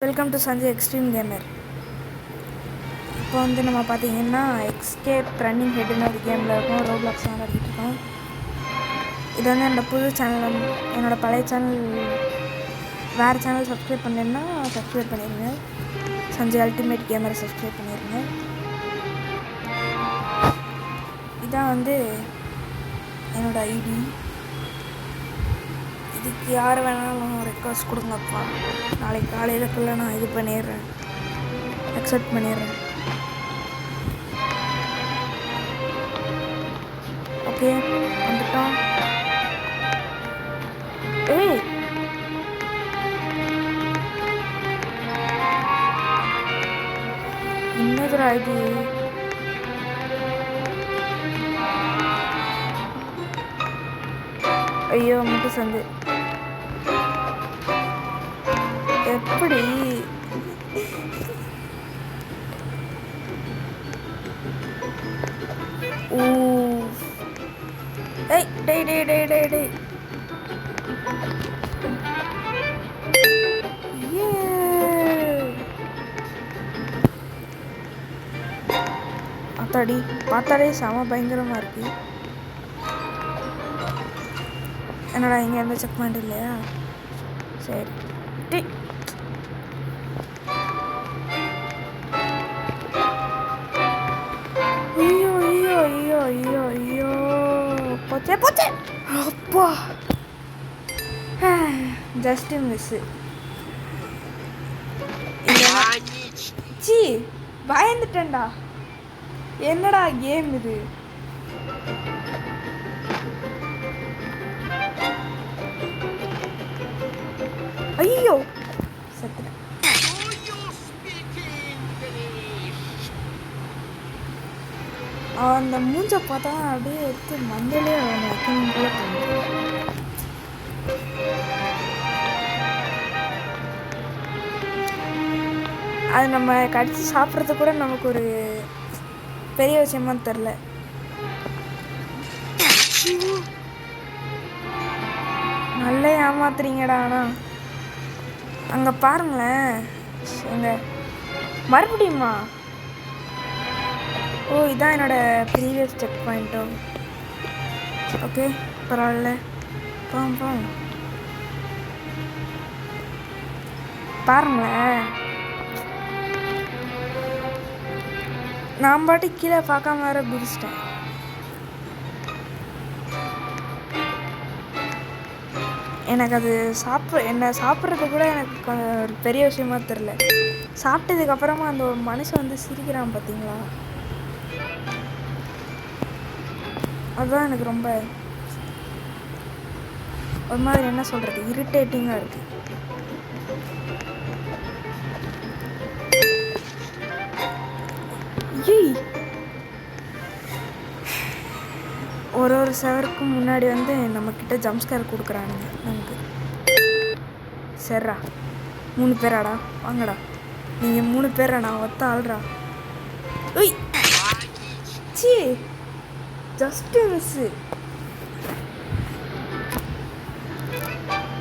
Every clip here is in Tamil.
Welcome to Sanjay Extreme Gamer. இப்போ வந்து நம்ம பார்த்தீங்கன்னா எஸ்கேப் ரன்னிங் ஹெட்னு ஒரு கேமில் இருக்கும். ரோப்ளாக்ஸ் தான் விளையாடிட்டு இருக்கோம். இது வந்து என்னோடய புது சேனல். என்னோடய பழைய சேனல் வேறு சேனல் சப்ஸ்கிரைப் பண்ணலன்னா சப்ஸ்கிரைப் பண்ணிடுங்க. சஞ்சய் அல்டிமேட் கேமரை சப்ஸ்கிரைப் பண்ணிடுங்க. இதான் வந்து என்னோடய ஐடி. இதுக்கு யார் வேணாலும் ரெக்வஸ்ட் கொடுங்கப்பா. நாளைக்கு காலையிலக்குள்ளே நான் இது பண்ணிடுறேன், அக்செப்ட் பண்ணிடுறேன். ஓகே, வந்துட்டோம். ஏய், என்னதுடா இது? ஐயோ மட்டும் சந்து எப்படி? ஓ ஏய், டேய் டேய் டேய் டேய் டேய், அத்தாடி பார்த்தாலே செம பயங்கரமாக இருக்கு. என்னடா இங்கே எந்த செக் பாயிண்ட் இல்லையா? சரி, டேய் ஐயோ ஐயோ ஐயோ ஐயோ ஐயோ, போச்சே போச்சே, அப்பா ஜஸ்ட் மிஸ்ஸு. சி பயந்துட்டேன்டா. என்னடா கேம் இது? ஐயோ சத்துட்டேன். அந்த மூஞ்ச பார்த்தா அப்படியே எடுத்து மஞ்சளே வைக்கணும் போல தோணுது. அது நம்ம கடிச்சு சாப்பிட்றது கூட நமக்கு ஒரு பெரிய விஷயமா தெரில. நல்லா ஏமாத்துறீங்கடா. ஆனால் அங்கே பாருங்களேன், எங்க மறுபடியுமா? ஓ, இதான் என்னோடய ப்ரீவியஸ் செக் பாயிண்ட்டோ. ஓகே, பரவாயில்ல, போம் பாருங்களேன். நான் பாட்டு கீழே பார்க்காம வேற குதிச்சிட்டேன். எனக்கு அது சாப்பிட்றது கூட எனக்கு ஒரு பெரிய விஷயமா தெரில. சாப்பிட்டதுக்கப்புறமா அந்த ஒரு மனுஷன் வந்து சிரிக்கிறான் பார்த்தீங்களா? அதுதான் எனக்கு ரொம்ப ஒரு மாதிரி என்ன சொல்கிறது, இரிட்டேட்டிங்காக இருக்குது. ஒரு செவருக்கும் முன்னாடி வந்து நம்மக்கிட்ட ஜம்ப்ஸ்கேர் கொடுக்குறானுங்க நமக்கு. சரிடா, 3 பேராடா, வாங்கடா. நீங்கள் 3 பேரா? நான் ஒத்த ஆள்றா. ஒய் சி, ஜஸ்ட்டு மிஸ்ஸு.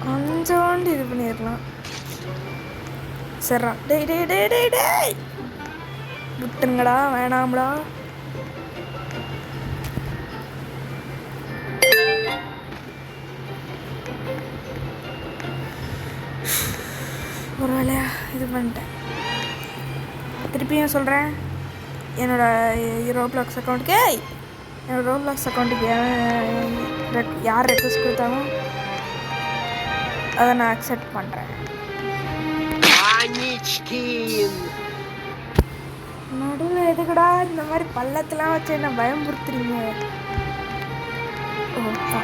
கொஞ்சோண்டு இது பண்ணிடலாம். சரிடா, டேய் டேய் டேய் டேய் டேய், விட்டுருங்கடா, வேணாம்டா. ஒரு வேலையா இது பண்ணிட்டேன். திருப்பியும் சொல்கிறேன், என்னோடய ரோப்ளாக்ஸ் அக்கௌண்ட்டுக்கு யார் ரெக்வஸ்ட் கொடுத்தாலும் அதை நான் அக்செப்ட் பண்ணுறேன். நடுவில் எதுக்குடா இந்த மாதிரி பள்ளத்தெலாம் வச்சு என்ன பயம்படுத்துறீங்க? ஓப்பா,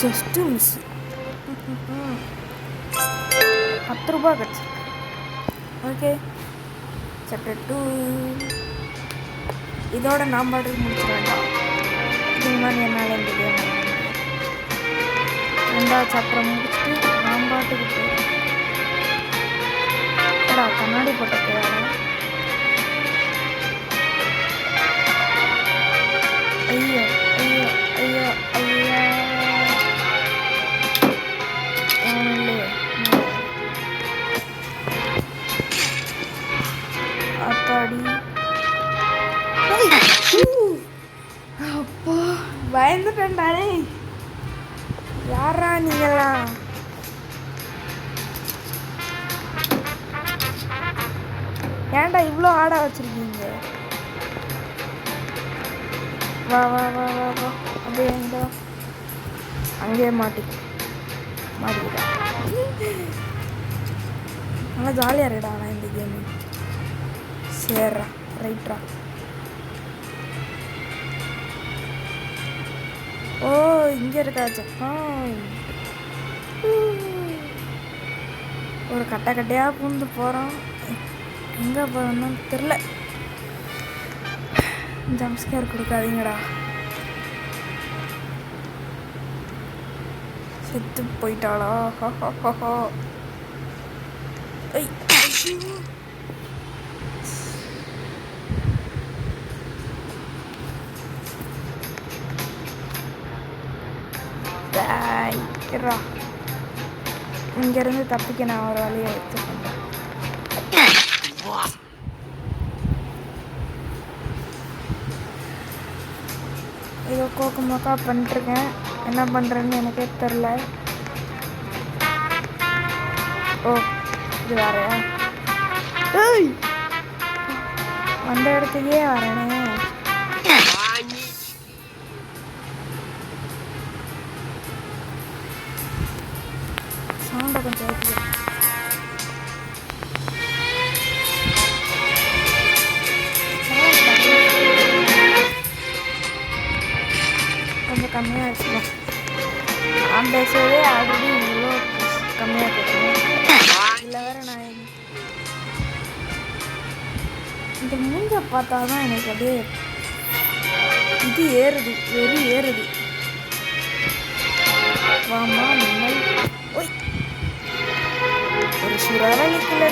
ஜஸ்ட்டு மிஸ். 10 ரூபா கிடச்சிருக்கு. ஓகே, சாப்டர் 2 இதோட நான் பாட்டுக்கு முடிச்சிட வேண்டாம். இதுக்கு மாதிரி என்னால் இந்த கேம் 2வது சாப்டரை முடிச்சுட்டு நான் பாட்டுக்கு போயிடுறேன். கண்ணாடி போட்ட போயாடா. ஐயோ ஐயோ ஐயோ ஐயோ, இல்லையே ஏன்டானே யாரா நீங்களாம்? ஏன்டா இவ்வளோ ஆடா வச்சிருக்கீங்க? வா வா வா வா வா அப்படியே எங்க அங்கேயே மாட்டிக்கிட்டா. நல்லா ஜாலியாக இருக்குடா ஆனால் இந்த கேமு. சரிடா ரைட்ரா. ஓ இங்கே இருக்காச்சு. ஒரு கட்டையாக பூந்து போகிறோம். எங்கே போகிறோம்னு தெரில. ஜம்ப்ஸ்கேர் கொடுக்காதீங்கடா. செத்து போயிட்டாளா? ஹோ இங்கேருந்து தப்பிக்க நான் ஒரு வழியை எடுத்துக்கேன். ஏதோ கோக்கமாக்கா பண்ணிட்டுருக்கேன். என்ன பண்ணுறேன்னு எனக்கே தெரில. ஓ இது வேறையா? வந்த இடத்துக்கே வரேனே. சவுண்டை கொஞ்சம் ஏற்றி கொஞ்சம் கம்மியாக வச்சுக்கோ. நான் பேசுவதே ஆல்ரெடி இவ்வளோ கம்மியாக கேட்கணும். இதில் வேறு நான் இந்த மூஞ்ச பார்த்தா தான் எனக்கு அப்படியே இது ஏறுது, வெறி ஏறுது. வாமா மின்னல். ஒய் ஒரு சுறவழிக்குள்ள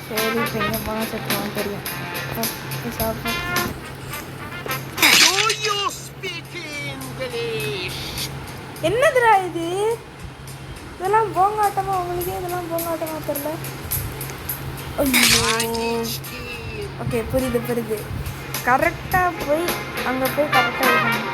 சரி இப்போ எங்கே போனால் செத்துவான்னு தெரியும். என்னதுடா இது? இதெல்லாம் போங்காட்டமா? உங்களுக்கு இதெல்லாம் போங்காட்டமா தெரியல? ஐயோ ஓகே புரியுது. கரெக்டாக போய் அங்கே போய் கரெக்டாக இருக்கணும்.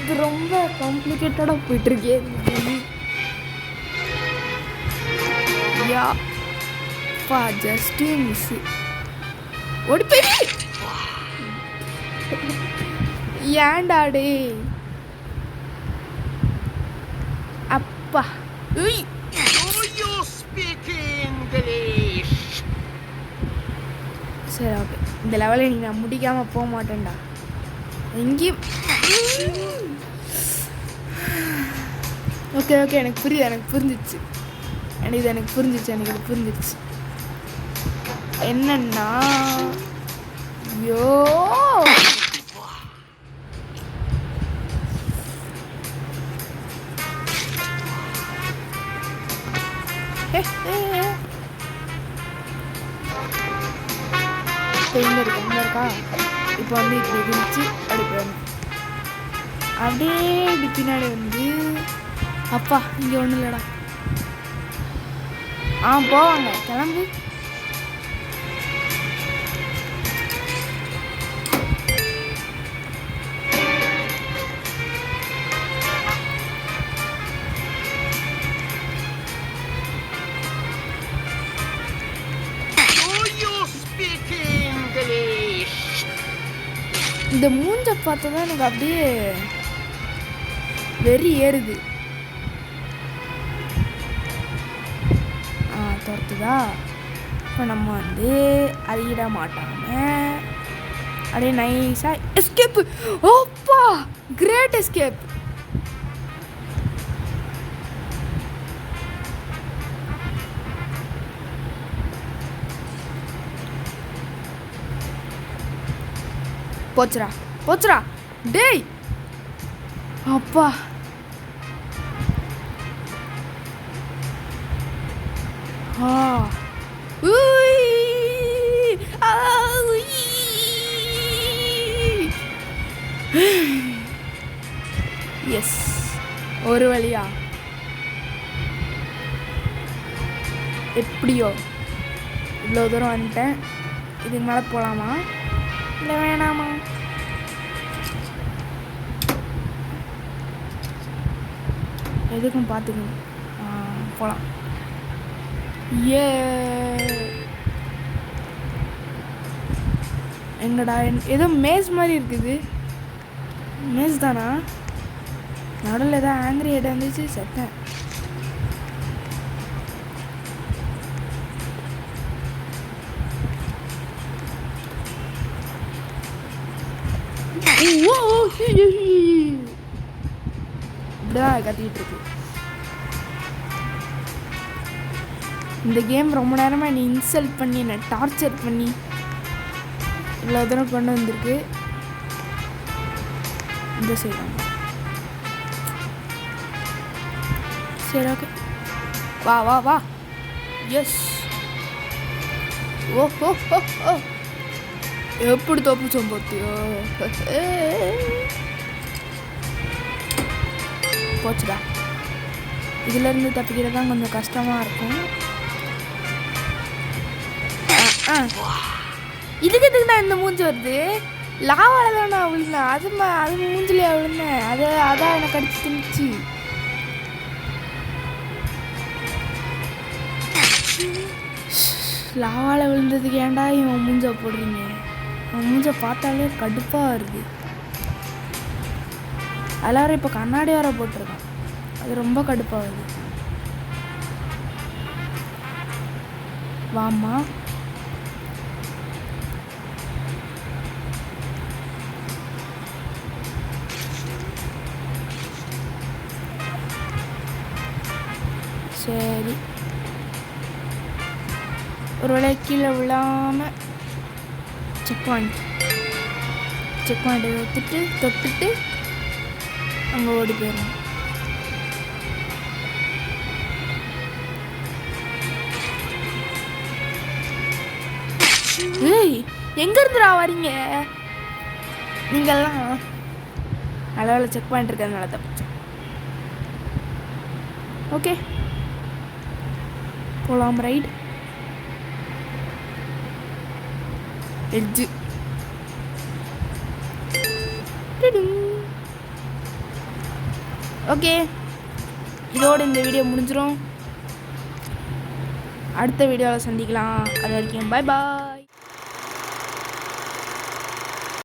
இது ரொம்ப காம்ப்ளிகேட்டடாக போயிட்டுருக்கே. யா பா ஜஸ்ட் மிஸ். ஓடி போய் ஏண்டாடே அப்பா. சரி ஓகே, இந்த லெவலில் நீ நான் முடிக்காமல் போக மாட்டேன்டா எங்கேயும். ஓகே எனக்கு புரிஞ்சிச்சு. எனக்கு புரிஞ்சிச்சு என்னன்னா, ஐயோ இங்கே இருக்கா. இப்போ வந்து இப்படி குதிச்சு அப்படி போகணும். அப்படியே இப்படி பின்னாடி வந்து அப்பா இங்கே ஒன்றும் இல்லைடா. போவாங்க கிளம்பு. இந்த மூஞ்ச பார்த்து தான் எனக்கு அப்படியே வெறி ஏறுது. துரத்துதா. இப்போ நம்ம வந்து அழியிட மாட்டாங்க. அப்படியே நைஸாக எஸ்கேப். ஓப்பா கிரேட் எஸ்கேப். போச்சுரா டேய் அப்பா. ஒரு வழியா எப்படியோ இவ்வளோ தூரம் வந்துட்டேன். இதுக்கு மேலே போகலாமா இல்லை வேணாமா? எதுக்கும் பார்த்துக்கணும். போகலாம். ஏ எங்கடா ஏதோ மேஸ் மாதிரி இருக்குது. மேஸ் தானா? நடுவில் ஏதோ ஆங்கிரி ஹெட் வந்துச்சு, செத்தேன். இப்படிதான் கத்திக்கிட்டு இருக்கு. இந்த கேம் ரொம்ப நேரமாக என்னை இன்சல்ட் பண்ணி என்னை டார்ச்சர் பண்ணி இவ்வளோ தூரம் கொண்டு வந்திருக்கு. இந்த சைடு சரி, ஓகே, வா வா வா. எஸ். ஓஹோ ஓ, எப்படி தப்பிச்சோம் பார்த்தியோ? போச்சுடா. இதுலேருந்து தப்பிக்கிறது தான் கொஞ்சம் கஷ்டமாக இருக்கும். இதுக்கு நான் இந்த மூஞ்சி வருது. லாவால தான் நான் விழுந்தேன். அது மூஞ்சிலையா விழுந்தேன். அதான் எனக்கு அடிச்சு திணிச்சு. லாவால விழுந்ததுக்கு ஏன்டா இவன் மூஞ்ச போடுறீங்க? அவன் மூஞ்ச பார்த்தாலே கடுப்பாக வருது. எல்லாரும் இப்போ கண்ணாடி வர போட்டிருக்கான். அது ரொம்ப கடுப்பாக வருது. வாமா. சரி, ஒரு வேளை கீழே விழாமல் செக் பாயிண்ட் தொட்டுட்டு அங்கே ஓடி போயிடணும். ஏய், எங்கேருந்துடா வரீங்க நீங்கள்லாம்? நல்ல செக் பாயிண்ட் இருக்கிறதுனால தப்பிச்சேன். ஓகே, போகலாம். Right edge. ஓகே, இதோடு இந்த வீடியோ முடிஞ்சிடும். அடுத்த வீடியோவில் சந்திக்கலாம். அது வரைக்கும் பாய் பாய்.